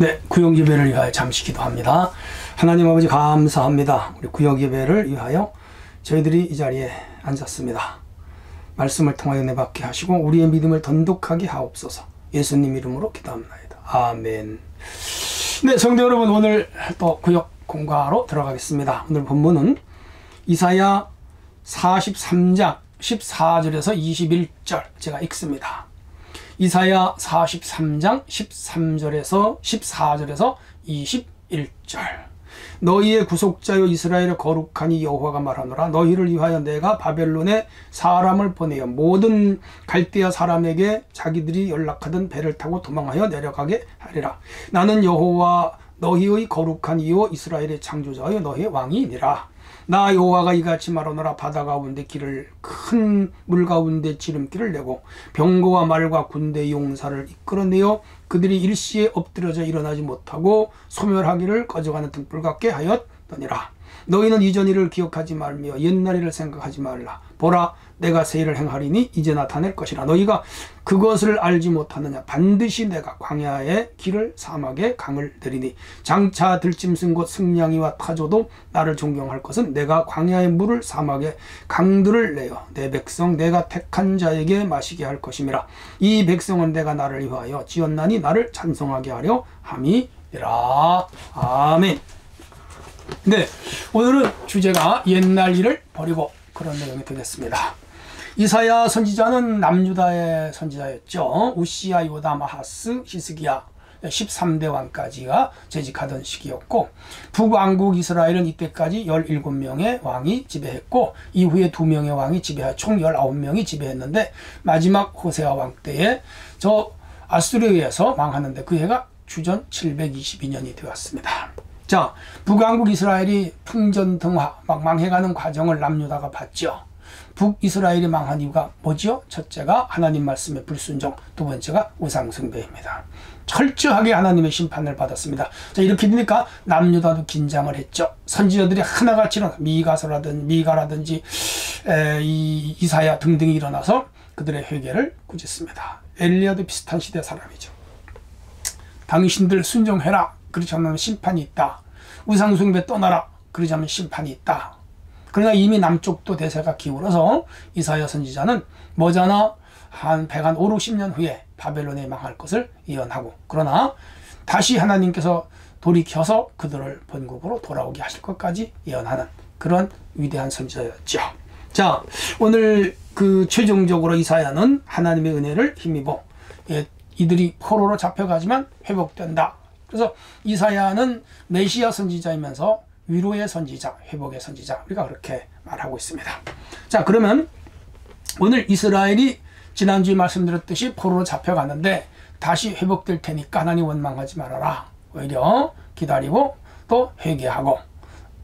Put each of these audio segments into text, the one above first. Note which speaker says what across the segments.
Speaker 1: 네, 구역 예배를 위하여 잠시 기도합니다. 하나님 아버지 감사합니다. 우리 구역 예배를 위하여 저희들이 이 자리에 앉았습니다. 말씀을 통하여 내받게 하시고 우리의 믿음을 돈독하게 하옵소서. 예수님 이름으로 기도합니다. 아멘. 네, 성도 여러분, 오늘 또 구역 공과로 들어가겠습니다. 오늘 본문은 이사야 43장 14절에서 21절 제가 읽습니다. 이사야 43장 13절에서 14절에서 21절. 너희의 구속자여 이스라엘의 거룩하니 여호와가 말하노라. 너희를 위하여 내가 바벨론에 사람을 보내어 모든 갈대아 사람에게 자기들이 연락하던 배를 타고 도망하여 내려가게 하리라. 나는 여호와 너희의 거룩한 이요 이스라엘의 창조자여 너희의 왕이니라. 나 여호와가 이같이 말하노라. 바다 가운데 길을 큰 물 가운데 지름길을 내고 병거와 말과 군대 용사를 이끌어내어 그들이 일시에 엎드려져 일어나지 못하고 소멸하기를 꺼져가는 등불 같게 하였더니라. 너희는 이전 일을 기억하지 말며 옛날 일을 생각하지 말라. 보라, 내가 새 일을 행하리니 이제 나타낼 것이라. 너희가 그것을 알지 못하느냐. 반드시 내가 광야의 길을 사막의 강을 내리니 장차 들짐승 곧 승냥이와 타조도 나를 존경할 것은 내가 광야의 물을 사막의 강들을 내어 내 백성 내가 택한 자에게 마시게 할 것임이라. 이 백성은 내가 나를 위하여 지었나니 나를 찬송하게 하려 함이니라. 아멘. 네, 오늘은 주제가 옛날 일을 버리고 그런 내용이 되겠습니다. 이사야 선지자는 남유다의 선지자였죠. 우시야, 요담, 아하스, 히스기야 13대 왕까지가 재직하던 시기였고, 북왕국 이스라엘은 이때까지 17명의 왕이 지배했고 이후에 2명의 왕이 지배하여 총 19명이 지배했는데 마지막 호세아 왕 때에 저 아수르에 의해서 망하는데 그 해가 주전 722년이 되었습니다. 자, 북왕국 이스라엘이 풍전등화 막 망해가는 과정을 남유다가 봤죠. 북이스라엘이 망한 이유가 뭐죠? 첫째가 하나님 말씀의 불순종, 두 번째가 우상숭배입니다. 철저하게 하나님의 심판을 받았습니다. 자, 이렇게 되니까 남유다도 긴장을 했죠. 선지자들이 하나같이 일어나 미가라든지 이사야 등등이 일어나서 그들의 회개를 꾸짖습니다. 엘리야도 비슷한 시대 사람이죠. 당신들 순종해라. 그렇지 않으면 심판이 있다. 우상숭배 떠나라. 그러지 않으면 심판이 있다. 그러나 이미 남쪽도 대세가 기울어서 이사야 선지자는 머지않아 한 5, 60년 후에 바벨론에 망할 것을 예언하고, 그러나 다시 하나님께서 돌이켜서 그들을 본국으로 돌아오게 하실 것까지 예언하는 그런 위대한 선지자였죠. 자, 오늘 최종적으로 이사야는 하나님의 은혜를 힘입어 이들이 포로로 잡혀가지만 회복된다. 그래서 이사야는 메시아 선지자이면서 위로의 선지자, 회복의 선지자, 우리가 그렇게 말하고 있습니다. 자, 그러면 오늘 이스라엘이 지난주에 말씀드렸듯이 포로로 잡혀갔는데 다시 회복될 테니까 하나님 원망하지 말아라. 오히려 기다리고 또 회개하고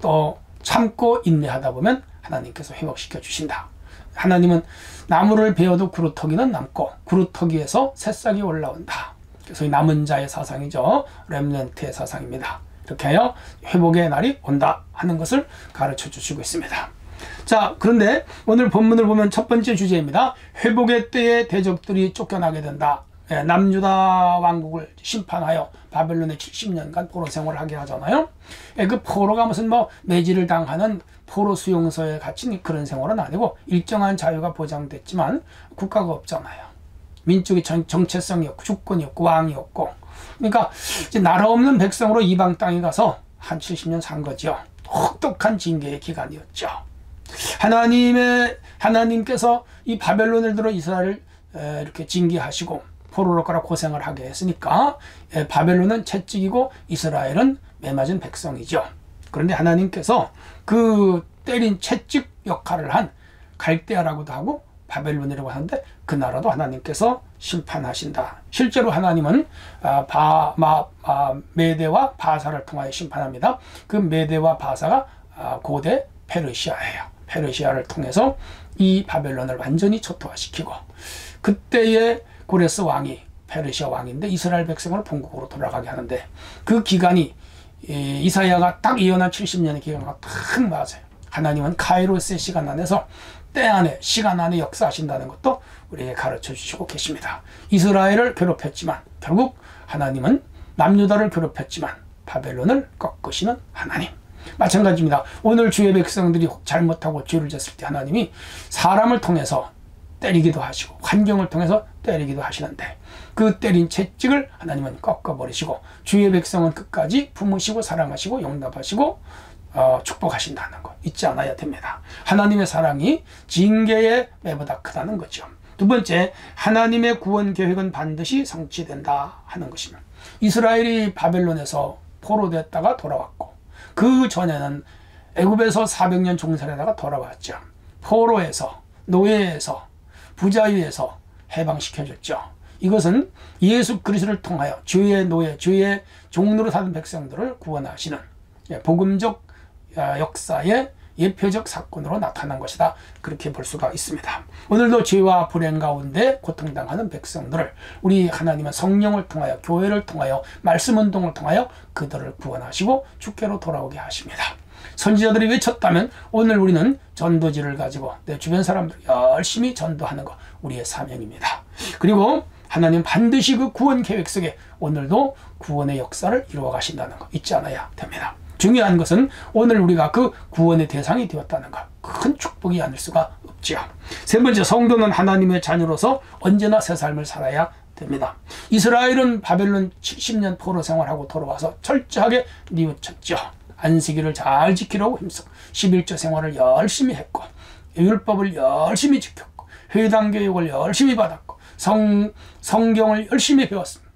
Speaker 1: 또 참고 인내하다 보면 하나님께서 회복시켜 주신다. 하나님은 나무를 베어도 구루터기는 남고 구루터기에서 새싹이 올라온다. 그래서 남은 자의 사상이죠. 렘넌트의 사상입니다. 이렇게 하여 회복의 날이 온다 하는 것을 가르쳐 주시고 있습니다. 자, 그런데 오늘 본문을 보면 첫 번째 주제입니다. 회복의 때에 대적들이 쫓겨나게 된다. 남유다 왕국을 심판하여 바벨론에 70년간 포로 생활을 하게 하잖아요. 그 포로가 무슨 매질을 당하는 포로 수용소에 갇힌 그런 생활은 아니고 일정한 자유가 보장됐지만 국가가 없잖아요. 민족의 정체성이 없고 주권이 없고 왕이 없고, 그러니까 이제 나라 없는 백성으로 이방 땅에 가서 한 70년 산 거죠. 혹독한 징계의 기간이었죠. 하나님께서 이 바벨론을 들어 이스라엘을 이렇게 징계하시고 포로로 가라 고생을 하게 했으니까 바벨론은 채찍이고 이스라엘은 매맞은 백성이죠. 그런데 하나님께서 그 때린 채찍 역할을 한 갈대아라고도 하고 바벨론이라고 하는데 그 나라도 하나님께서 심판하신다. 실제로 하나님은 메대와 바사를 통하여 심판합니다. 그 메대와 바사가 고대 페르시아예요. 페르시아를 통해서 이 바벨론을 완전히 초토화시키고, 그때의 고레스 왕이 페르시아 왕인데 이스라엘 백성을 본국으로 돌아가게 하는데 그 기간이 이사야가 딱 예언한 70년의 기간과 딱 맞아요. 하나님은 카이로스의 시간 안에서 때 안에 시간 안에 역사하신다는 것도 우리에게 가르쳐 주시고 계십니다. 이스라엘을 괴롭혔지만 결국 하나님은 남유다를 괴롭혔지만 바벨론을 꺾으시는 하나님. 마찬가지입니다. 오늘 주의 백성들이 잘못하고 죄를 졌을 때 하나님이 사람을 통해서 때리기도 하시고 환경을 통해서 때리기도 하시는데 그 때린 채찍을 하나님은 꺾어버리시고 주의 백성은 끝까지 품으시고 사랑하시고 용납하시고 축복하신다는 것 잊지 않아야 됩니다. 하나님의 사랑이 징계의 매보다 크다는 거죠. 두 번째, 하나님의 구원 계획은 반드시 성취된다 하는 것입니다. 이스라엘이 바벨론에서 포로됐다가 돌아왔고 그 전에는 애굽에서 400년 종살이하다가 돌아왔죠. 포로에서, 노예에서, 부자유에서 해방시켜줬죠. 이것은 예수 그리스도를 통하여 주의 노예, 주의 종로로 사는 백성들을 구원하시는 복음적 역사의 예표적 사건으로 나타난 것이다. 그렇게 볼 수가 있습니다. 오늘도 죄와 불행 가운데 고통당하는 백성들을 우리 하나님은 성령을 통하여 교회를 통하여 말씀운동을 통하여 그들을 구원하시고 주께로 돌아오게 하십니다. 선지자들이 외쳤다면 오늘 우리는 전도지를 가지고 내 주변 사람들 열심히 전도하는 것 우리의 사명입니다. 그리고 하나님 반드시 그 구원 계획 속에 오늘도 구원의 역사를 이루어 가신다는 것 잊지 않아야 됩니다. 중요한 것은 오늘 우리가 그 구원의 대상이 되었다는 것, 큰 축복이 아닐 수가 없지요. 세 번째, 성도는 하나님의 자녀로서 언제나 새 삶을 살아야 됩니다. 이스라엘은 바벨론 70년 포로 생활하고 돌아와서 철저하게 뉘우쳤죠. 안식일을 잘 지키려고 힘써 11조 생활을 열심히 했고 율법을 열심히 지켰고 회당 교육을 열심히 받았고 성경을 열심히 배웠습니다.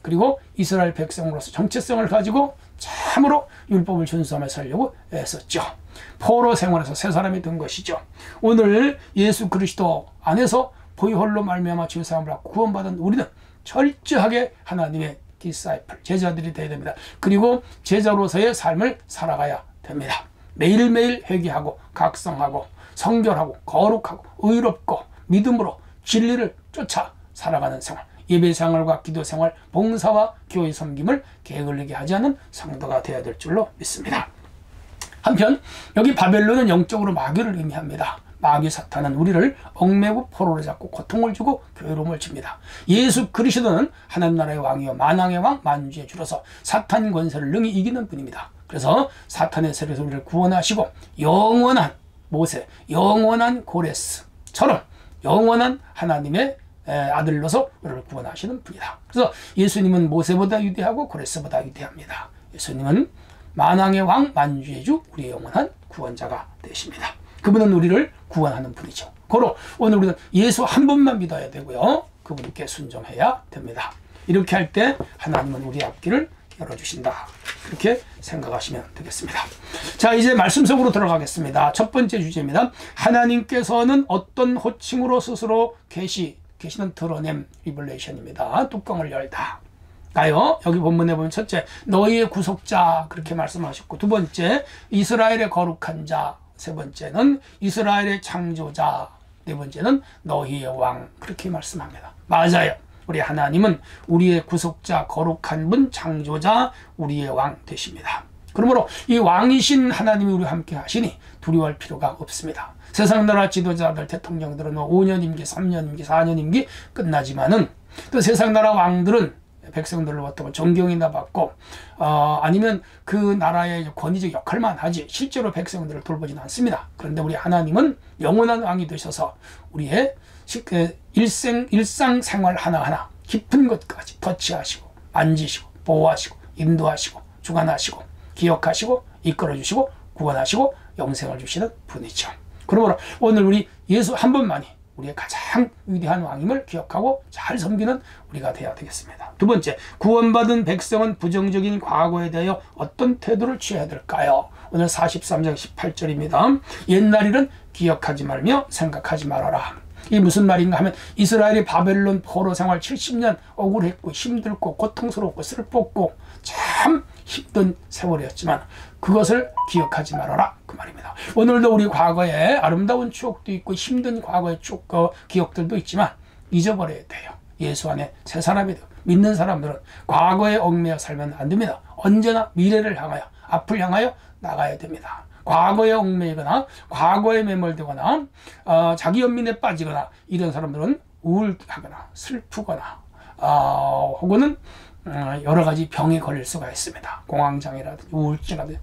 Speaker 1: 그리고 이스라엘 백성으로서 정체성을 가지고 참으로 율법을 준수하며 살려고 애썼죠. 포로 생활에서 새 사람이 된 것이죠. 오늘 예수 그리스도 안에서 보혈로 말미암아 죄사함을 받고 구원받은 우리는 철저하게 하나님의 디사이플, 제자들이 되어야 됩니다. 그리고 제자로서의 삶을 살아가야 됩니다. 매일매일 회개하고 각성하고 성결하고 거룩하고 의롭고 믿음으로 진리를 쫓아 살아가는 생활, 예배 생활과 기도 생활, 봉사와 교회 섬김을 게을르게 하지 않은 성도가 되어야 될 줄로 믿습니다. 한편 여기 바벨론은 영적으로 마귀를 의미합니다. 마귀 사탄은 우리를 얽매고 포로로 잡고 고통을 주고 괴로움을 줍니다. 예수 그리스도는 하나님 나라의 왕이요 만왕의 왕 만주의 주로서 사탄 권세를 능히 이기는 분입니다. 그래서 사탄의 세력에서 우리를 구원하시고 영원한 모세, 영원한 고레스처럼 영원한 하나님의 아들로서 우리를 구원하시는 분이다. 그래서 예수님은 모세보다 위대하고 고레스보다 위대합니다. 예수님은 만왕의 왕 만주의 주 우리의 영원한 구원자가 되십니다. 그분은 우리를 구원하는 분이죠. 고로 오늘 우리는 예수 한 분만 믿어야 되고요. 그분께 순종해야 됩니다. 이렇게 할 때 하나님은 우리의 앞길을 열어주신다. 그렇게 생각하시면 되겠습니다. 자, 이제 말씀 속으로 들어가겠습니다. 첫 번째 주제입니다. 하나님께서는 어떤 호칭으로 스스로 계시는 드러냄 리벌레이션입니다. 뚜껑을 열다. 가요. 여기 본문에 보면 첫째, 너희의 구속자 그렇게 말씀하셨고, 두 번째, 이스라엘의 거룩한 자, 세 번째는 이스라엘의 창조자, 네 번째는 너희의 왕 그렇게 말씀합니다. 맞아요. 우리 하나님은 우리의 구속자, 거룩한 분, 창조자, 우리의 왕 되십니다. 그러므로 이 왕이신 하나님이 우리와 함께 하시니 두려워할 필요가 없습니다. 세상 나라 지도자들, 대통령들은 5년 임기, 3년 임기, 4년 임기 끝나지만은 또 세상 나라 왕들은 백성들로부터 존경이나 받고 아니면 그 나라의 권위적 역할만 하지 실제로 백성들을 돌보지는 않습니다. 그런데 우리 하나님은 영원한 왕이 되셔서 우리의 일상생활 하나하나 깊은 것까지 터치하시고 만지시고 보호하시고 인도하시고 주관하시고 기억하시고 이끌어주시고 구원하시고 영생을 주시는 분이죠. 그러므로 오늘 우리 예수 한 분만이 우리의 가장 위대한 왕임을 기억하고 잘 섬기는 우리가 되어야 되겠습니다. 두 번째, 구원받은 백성은 부정적인 과거에 대하여 어떤 태도를 취해야 될까요? 오늘 43장 18절입니다. 옛날 일은 기억하지 말며 생각하지 말아라. 이게 무슨 말인가 하면 이스라엘이 바벨론 포로 생활 70년 억울했고 힘들고 고통스럽고 슬펐고 참 힘든 세월이었지만 그것을 기억하지 말아라 그 말입니다. 오늘도 우리 과거에 아름다운 추억도 있고 힘든 과거의 기억들도 있지만 잊어버려야 돼요. 예수 안에 새 사람이 되고 믿는 사람들은 과거에 얽매여 살면 안 됩니다. 언제나 미래를 향하여 앞을 향하여 나가야 됩니다. 과거에 얽매이거나 과거에 매몰되거나 자기 연민에 빠지거나 이런 사람들은 우울하거나 슬프거나 혹은 여러 가지 병에 걸릴 수가 있습니다. 공황장애라든지 우울증이라든지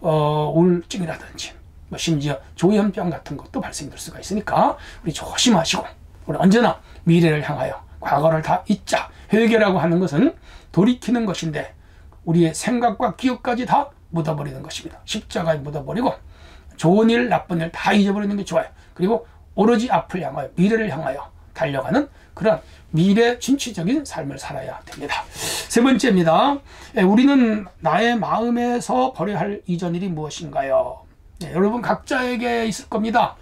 Speaker 1: 우울증이라든지 뭐 심지어 조현병 같은 것도 발생될 수가 있으니까 우리 조심하시고, 우리 언제나 미래를 향하여 과거를 다 잊자. 회개라고 하는 것은 돌이키는 것인데 우리의 생각과 기억까지 다 묻어버리는 것입니다. 십자가에 묻어버리고 좋은 일 나쁜 일 다 잊어버리는 게 좋아요. 그리고 오로지 앞을 향하여 미래를 향하여 달려가는 그런 미래 진취적인 삶을 살아야 됩니다. 세 번째입니다. 우리는 나의 마음에서 버려야 할 이전 일이 무엇인가요? 여러분 각자에게 있을 겁니다.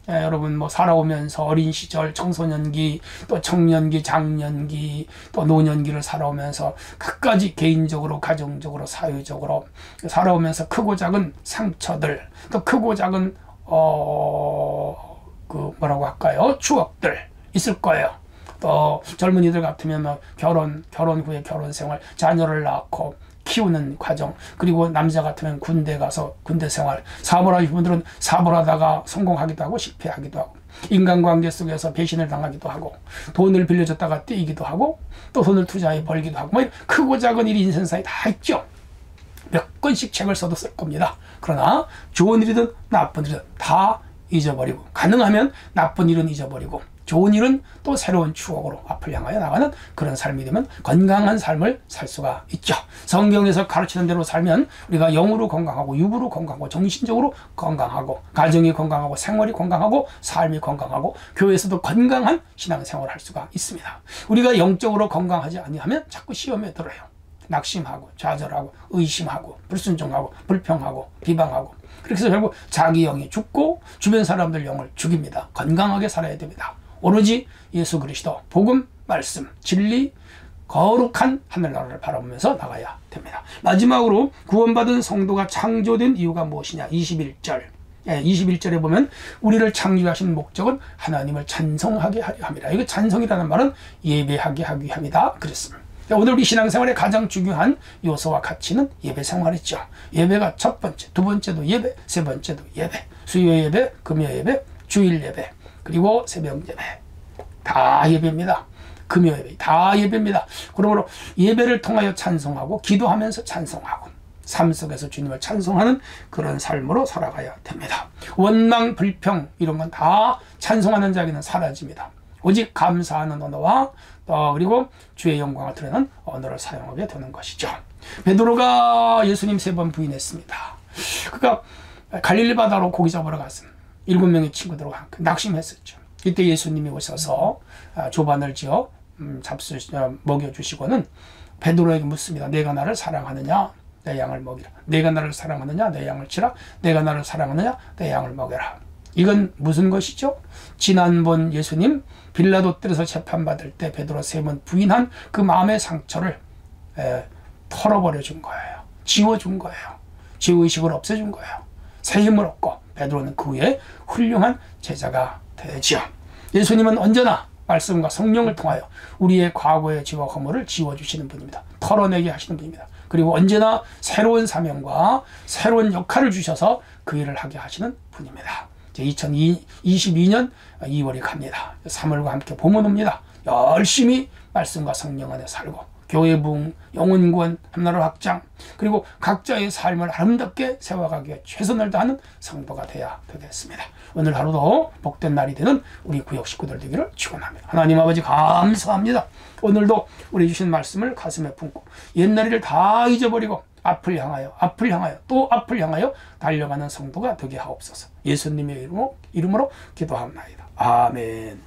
Speaker 1: 여러분 뭐 살아오면서 어린 시절, 청소년기, 또 청년기, 장년기, 또 노년기를 살아오면서 각가지 개인적으로, 가정적으로, 사회적으로 살아오면서 크고 작은 상처들, 또 크고 작은 뭐라고 할까요? 추억들 있을 거예요. 또 젊은이들 같으면 뭐 결혼 후에 결혼 생활, 자녀를 낳고 키우는 과정, 그리고 남자 같으면 군대 가서 군대 생활, 사업을 하시는 분들은 사업을 하다가 성공하기도 하고 실패하기도 하고, 인간관계 속에서 배신을 당하기도 하고, 돈을 빌려줬다가 떼이기도 하고, 또 돈을 투자해 벌기도 하고, 뭐 크고 작은 일이 인생사에 다 있죠. 몇 권씩 책을 써도 쓸 겁니다. 그러나 좋은 일이든 나쁜 일이든 다 잊어버리고, 가능하면 나쁜 일은 잊어버리고 좋은 일은 또 새로운 추억으로 앞을 향하여 나가는 그런 삶이 되면 건강한 삶을 살 수가 있죠. 성경에서 가르치는 대로 살면 우리가 영으로 건강하고 육으로 건강하고 정신적으로 건강하고 가정이 건강하고 생활이 건강하고 삶이 건강하고 교회에서도 건강한 신앙생활을 할 수가 있습니다. 우리가 영적으로 건강하지 아니하면 자꾸 시험에 들어요. 낙심하고 좌절하고 의심하고 불순종하고 불평하고 비방하고, 그렇게 해서 결국 자기 영이 죽고 주변 사람들 영을 죽입니다. 건강하게 살아야 됩니다. 오로지 예수 그리스도, 복음, 말씀, 진리, 거룩한 하늘나라를 바라보면서 나가야 됩니다. 마지막으로 구원받은 성도가 창조된 이유가 무엇이냐? 21절. 21절에 보면 우리를 창조하신 목적은 하나님을 찬송하게 하려 함이라. 이거 찬송이라는 말은 예배하게 하기 위함이다 그랬습니다. 오늘 우리 신앙생활의 가장 중요한 요소와 가치는 예배 생활이죠. 예배가 첫 번째, 두 번째도 예배, 세 번째도 예배, 수요 예배, 금요 예배, 주일 예배, 그리고 새벽 예배, 다 예배입니다. 금요 예배 다 예배입니다. 그러므로 예배를 통하여 찬송하고 기도하면서 찬송하고 삶 속에서 주님을 찬송하는 그런 삶으로 살아가야 됩니다. 원망, 불평 이런 건 다 찬송하는 자에게는 사라집니다. 오직 감사하는 언어와 그리고 주의 영광을 드러내는 언어를 사용하게 되는 것이죠. 베드로가 예수님 3번 부인했습니다. 그러니까 갈릴리 바다로 고기 잡으러 갔습니다. 7명의 친구들과 함께 낙심했었죠. 이때 예수님이 오셔서 조반을 지어 먹여주시고는 베드로에게 묻습니다. 내가 나를 사랑하느냐? 내 양을 먹이라. 내가 나를 사랑하느냐? 내 양을 치라. 내가 나를 사랑하느냐? 내 양을 먹여라. 이건 무슨 것이죠? 지난번 예수님 빌라도 뜰에서 재판받을 때 베드로 3번 부인한 그 마음의 상처를 털어버려 준 거예요. 지워준 거예요. 죄의식을 없애준 거예요. 새 힘을 얻고 베드로는 그 후에 훌륭한 제자가 되지요. 예수님은 언제나 말씀과 성령을 통하여 우리의 과거의 죄와 허물을 지워주시는 분입니다. 털어내게 하시는 분입니다. 그리고 언제나 새로운 사명과 새로운 역할을 주셔서 그 일을 하게 하시는 분입니다. 이제 2022년 2월이 갑니다. 3월과 함께 봄은 옵니다. 열심히 말씀과 성령 안에 살고 교회 부흥, 영혼 구원, 한나라 확장, 그리고 각자의 삶을 아름답게 세워가기 위해 최선을 다하는 성도가 되어야 되겠습니다. 오늘 하루도 복된 날이 되는 우리 구역 식구들 되기를 축원합니다. 하나님 아버지 감사합니다. 오늘도 우리 주신 말씀을 가슴에 품고 옛날 일을 다 잊어버리고 앞을 향하여 또 앞을 향하여 달려가는 성도가 되게 하옵소서. 예수님의 이름으로 기도합니다. 아멘.